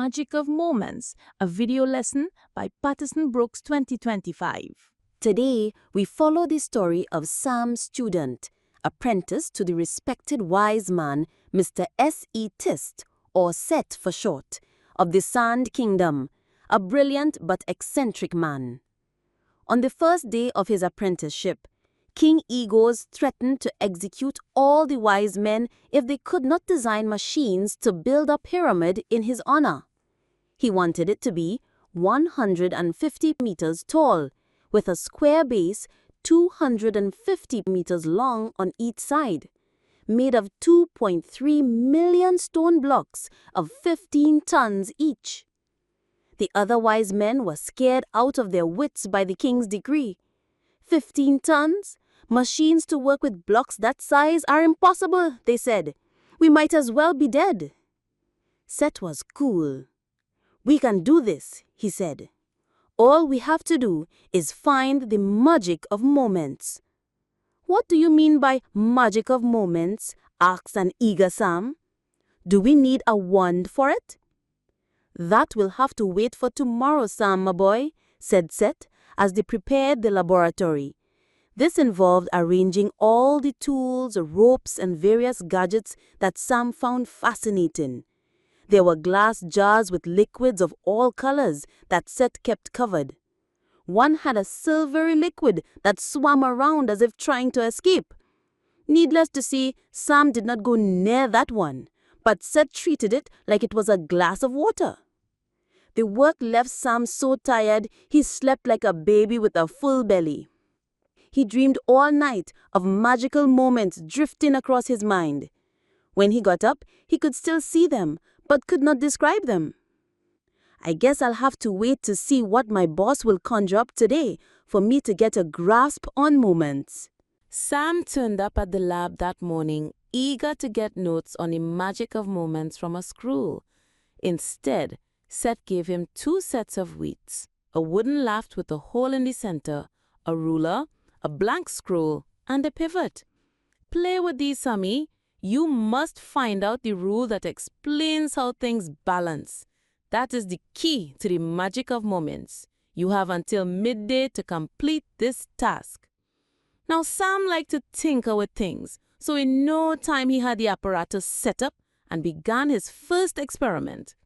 Magic of Moments, a video lesson by Patason Brooks 2025. Today, we follow the story of Sam's student, apprentice to the respected wise man, Mr. S.E. Tist, or Set for short, of the Sand Kingdom, a brilliant but eccentric man. On the first day of his apprenticeship, King Egos threatened to execute all the wise men if they could not design machines to build a pyramid in his honor. He wanted it to be 150 meters tall, with a square base 250 meters long on each side, made of 2.3 million stone blocks of 15 tons each. The other wise men were scared out of their wits by the king's decree. 15 tons? Machines to work with blocks that size are impossible, they said. We might as well be dead. Set was cool. We can do this, he said. All we have to do is find the magic of moments. What do you mean by magic of moments? Asked an eager Sam. Do we need a wand for it? That will have to wait for tomorrow, Sam, my boy, said Set, as they prepared the laboratory. This involved arranging all the tools, ropes, and various gadgets that Sam found fascinating. There were glass jars with liquids of all colors that Set kept covered. One had a silvery liquid that swam around as if trying to escape. Needless to say, Sam did not go near that one, but Set treated it like it was a glass of water. The work left Sam so tired he slept like a baby with a full belly. He dreamed all night of magical moments drifting across his mind. When he got up, he could still see them, but could not describe them. I guess I'll have to wait to see what my boss will conjure up today for me to get a grasp on moments. Sam turned up at the lab that morning, eager to get notes on the magic of moments from a scroll. Instead, Set gave him 2 sets of weights, a wooden lath with a hole in the center, a ruler, a blank scroll, and a pivot. Play with these, Sammy. You must find out the rule that explains how things balance. That is the key to the magic of moments. You have until midday to complete this task. Now, Sam liked to tinker with things, so in no time he had the apparatus set up and began his first experiment.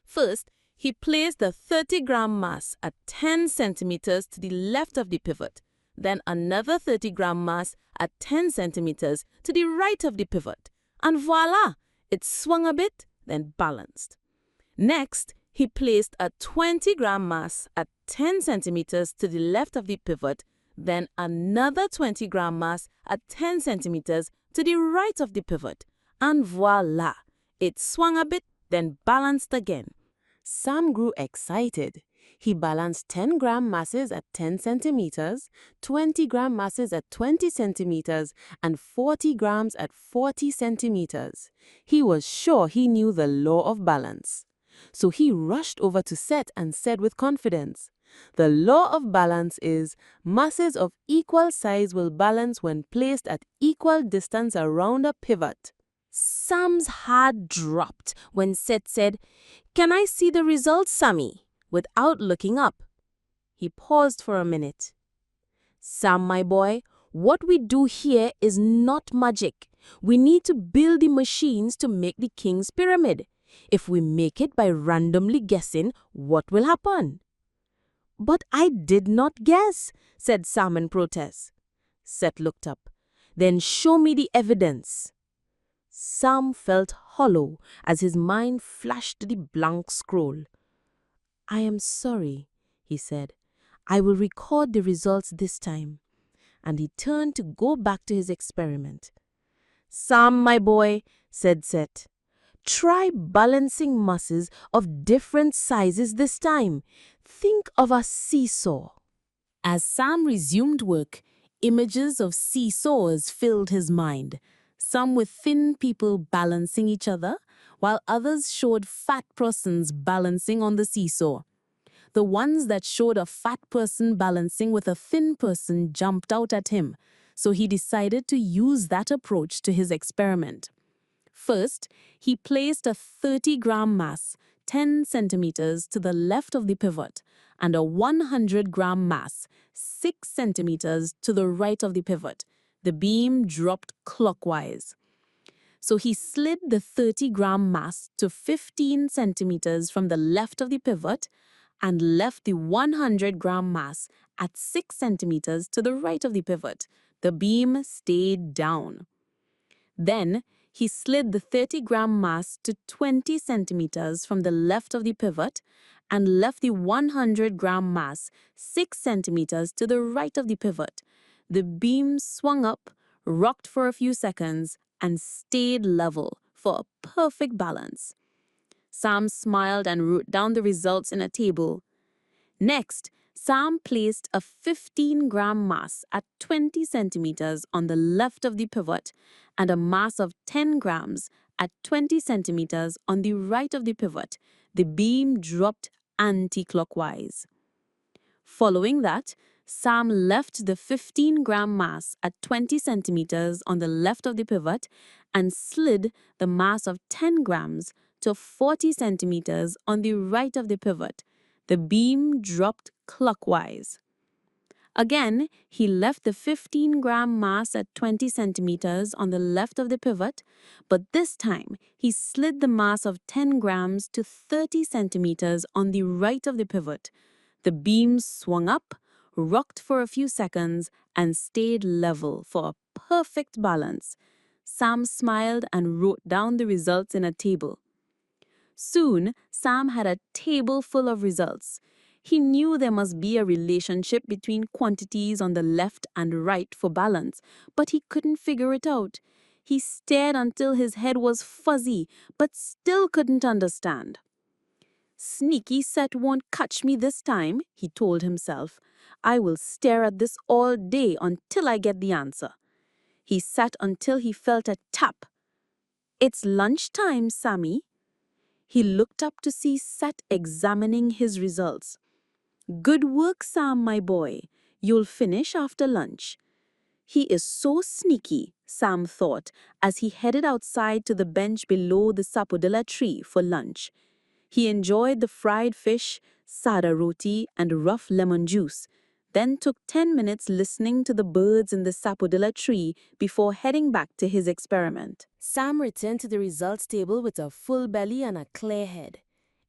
First, he placed the 30-gram mass at 10 centimeters to the left of the pivot, then another 30-gram mass at 10 centimeters to the right of the pivot, and voila, it swung a bit, then balanced. Next, he placed a 20-gram mass at 10 centimeters to the left of the pivot, then another 20-gram mass at 10 centimeters to the right of the pivot, and voila, it swung a bit, then balanced again. Sam grew excited. He balanced 10-gram masses at 10 centimeters, 20-gram masses at 20 centimeters, and 40 grams at 40 centimeters. He was sure he knew the law of balance. So he rushed over to Set and said with confidence, "The law of balance is masses of equal size will balance when placed at equal distance around a pivot." Sam's heart dropped when Set said, "Can I see the results, Sammy?" without looking up. He paused for a minute. "Sam, my boy, what we do here is not magic. We need to build the machines to make the king's pyramid. If we make it by randomly guessing, what will happen?" "But I did not guess," said Sam in protest. Set looked up. "Then show me the evidence." Sam felt hollow as his mind flashed to the blank scroll. "I am sorry," he said. "I will record the results this time." And he turned to go back to his experiment. "Sam, my boy," said Set, "try balancing masses of different sizes this time. Think of a seesaw." As Sam resumed work, images of seesaws filled his mind. Some with thin people balancing each other, while others showed fat persons balancing on the seesaw. The ones that showed a fat person balancing with a thin person jumped out at him, so he decided to use that approach to his experiment. First, he placed a 30-gram mass 10 centimeters to the left of the pivot and a 100-gram mass 6 centimeters to the right of the pivot. The beam dropped clockwise. So he slid the 30-gram mass to 15 centimeters from the left of the pivot and left the 100-gram mass at 6 centimeters to the right of the pivot. The beam stayed down. Then, he slid the 30-gram mass to 20 centimeters from the left of the pivot and left the 100-gram mass 6 centimeters to the right of the pivot. The beam swung up, rocked for a few seconds, and stayed level for a perfect balance. Sam smiled and wrote down the results in a table. Next, Sam placed a 15-gram mass at 20 centimeters on the left of the pivot and a mass of 10 grams at 20 centimeters on the right of the pivot. The beam dropped anti-clockwise. Following that, Sam left the 15-gram mass at 20 centimeters on the left of the pivot and slid the mass of 10 grams to 40 centimeters on the right of the pivot. The beam dropped clockwise. Again, he left the 15-gram mass at 20 centimeters on the left of the pivot, but this time he slid the mass of 10 grams to 30 centimeters on the right of the pivot. The beam swung up, rocked for a few seconds, and stayed level for a perfect balance. Sam smiled and wrote down the results in a table. Soon, Sam had a table full of results. He knew there must be a relationship between quantities on the left and right for balance, but he couldn't figure it out. He stared until his head was fuzzy, but still couldn't understand. "Sneaky Set won't catch me this time," he told himself. "I will stare at this all day until I get the answer." He sat until he felt a tap. "It's lunchtime, Sammy." He looked up to see Set examining his results. "Good work, Sam, my boy. You'll finish after lunch." He is so sneaky, Sam thought, as he headed outside to the bench below the sapodilla tree for lunch. He enjoyed the fried fish, sada roti, and rough lemon juice, then took 10 minutes listening to the birds in the sapodilla tree before heading back to his experiment. Sam returned to the results table with a full belly and a clear head.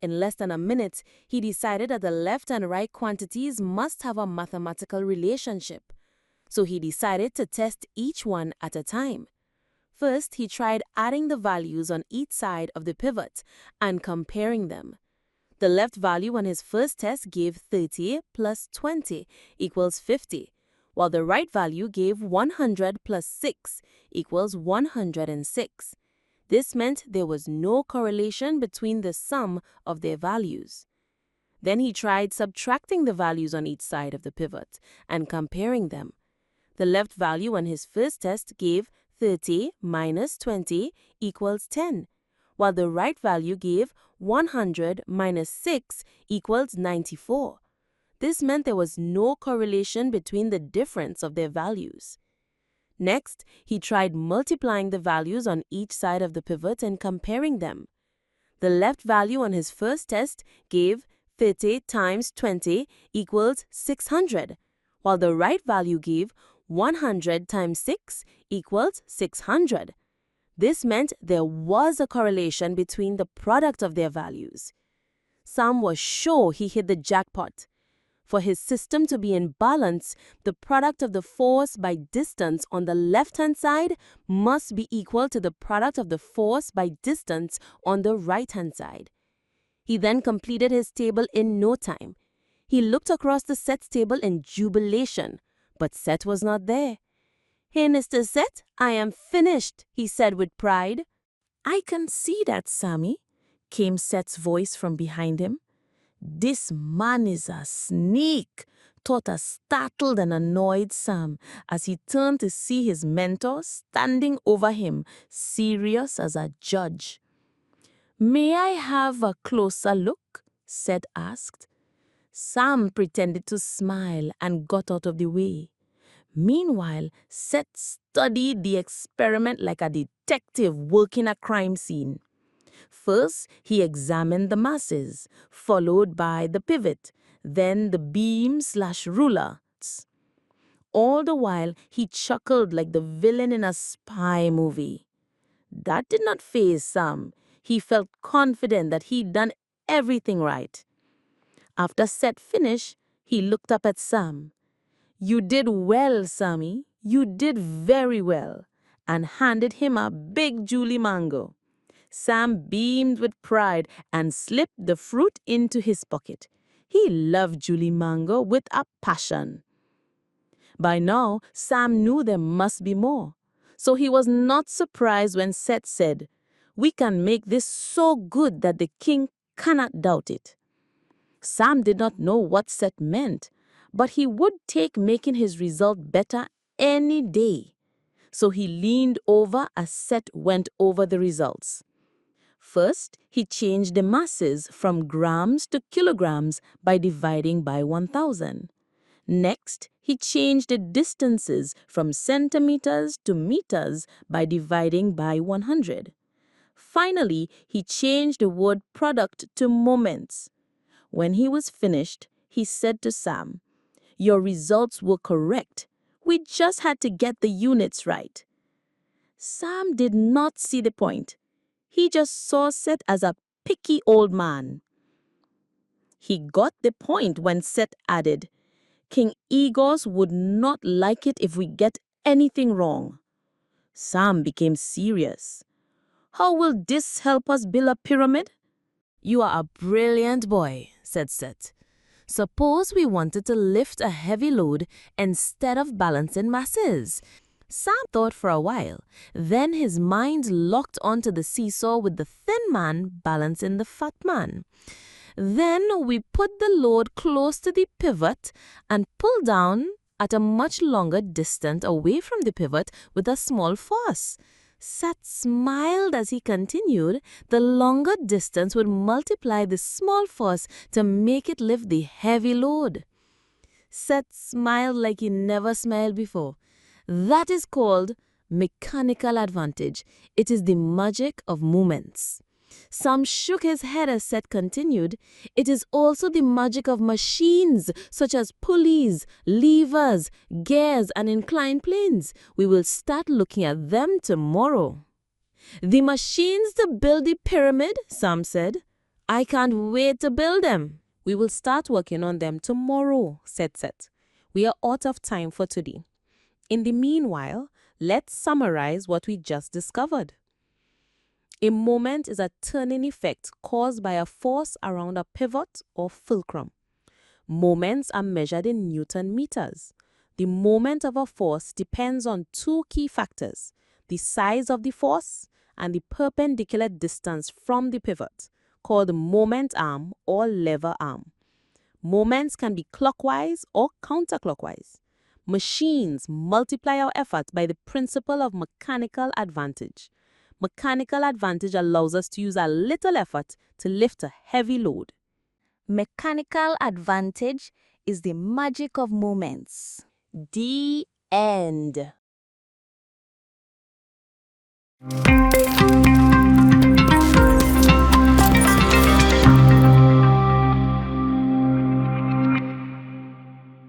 In less than a minute, he decided that the left and right quantities must have a mathematical relationship. So he decided to test each one at a time. First, he tried adding the values on each side of the pivot and comparing them. The left value on his first test gave 30 plus 20 equals 50, while the right value gave 100 plus 6 equals 106. This meant there was no correlation between the sum of their values. Then he tried subtracting the values on each side of the pivot and comparing them. The left value on his first test gave 30 minus 20 equals 10, while the right value gave 100 minus 6 equals 94. This meant there was no correlation between the difference of their values. Next, he tried multiplying the values on each side of the pivot and comparing them. The left value on his first test gave 30 times 20 equals 600, while the right value gave 100 times 6 equals 600. This meant there was a correlation between the product of their values. Sam was sure he hit the jackpot. For his system to be in balance, the product of the force by distance on the left-hand side must be equal to the product of the force by distance on the right-hand side. He then completed his table in no time. He looked across the Set's table in jubilation, but Set was not there. "Hey, Mr. Set, I am finished," he said with pride. "I can see that, Sammy," came Set's voice from behind him. "This man is a sneak," thought a startled and annoyed Sam as he turned to see his mentor standing over him, serious as a judge. "May I have a closer look?" Set asked. Sam pretended to smile and got out of the way. Meanwhile, Seth studied the experiment like a detective working a crime scene. First, he examined the masses, followed by the pivot, then the beam/ruler. All the while, he chuckled like the villain in a spy movie. That did not faze Sam. He felt confident that he'd done everything right. After Seth finished, he looked up at Sam. "You did well, Sammy. You did very well," and handed him a big Julie mango. Sam beamed with pride and slipped the fruit into his pocket. He loved Julie mango with a passion. By now, Sam knew there must be more. So he was not surprised when Seth said, "We can make this so good that the king cannot doubt it." Sam did not know what Seth meant, but he would take making his result better any day. So he leaned over as Seth went over the results. First, he changed the masses from grams to kilograms by dividing by 1,000. Next, he changed the distances from centimeters to meters by dividing by 100. Finally, he changed the word product to moments. When he was finished, he said to Sam, "Your results were correct. We just had to get the units right." Sam did not see the point. He just saw Seth as a picky old man. He got the point when Seth added, "King Egos would not like it if we get anything wrong." Sam became serious. "How will this help us build a pyramid?" "You are a brilliant boy," said Seth. "Suppose we wanted to lift a heavy load instead of balancing masses." Sam thought for a while. Then his mind locked onto the seesaw with the thin man balancing the fat man. "Then we put the load close to the pivot and pull down at a much longer distance away from the pivot with a small force." Seth smiled as he continued. The longer distance would multiply the small force to make it lift the heavy load. Seth smiled like he never smiled before. That is called mechanical advantage. It is the magic of movements. Sam shook his head as Seth continued. "It is also the magic of machines such as pulleys, levers, gears, and inclined planes. We will start looking at them tomorrow." "The machines to build the pyramid," Sam said. "I can't wait to build them." "We will start working on them tomorrow," said Seth. "We are out of time for today. In the meanwhile, let's summarize what we just discovered. A moment is a turning effect caused by a force around a pivot or fulcrum. Moments are measured in Newton meters. The moment of a force depends on two key factors: the size of the force and the perpendicular distance from the pivot, called the moment arm or lever arm. Moments can be clockwise or counterclockwise. Machines multiply our effort by the principle of mechanical advantage. Mechanical advantage allows us to use a little effort to lift a heavy load. Mechanical advantage is the magic of moments. The end.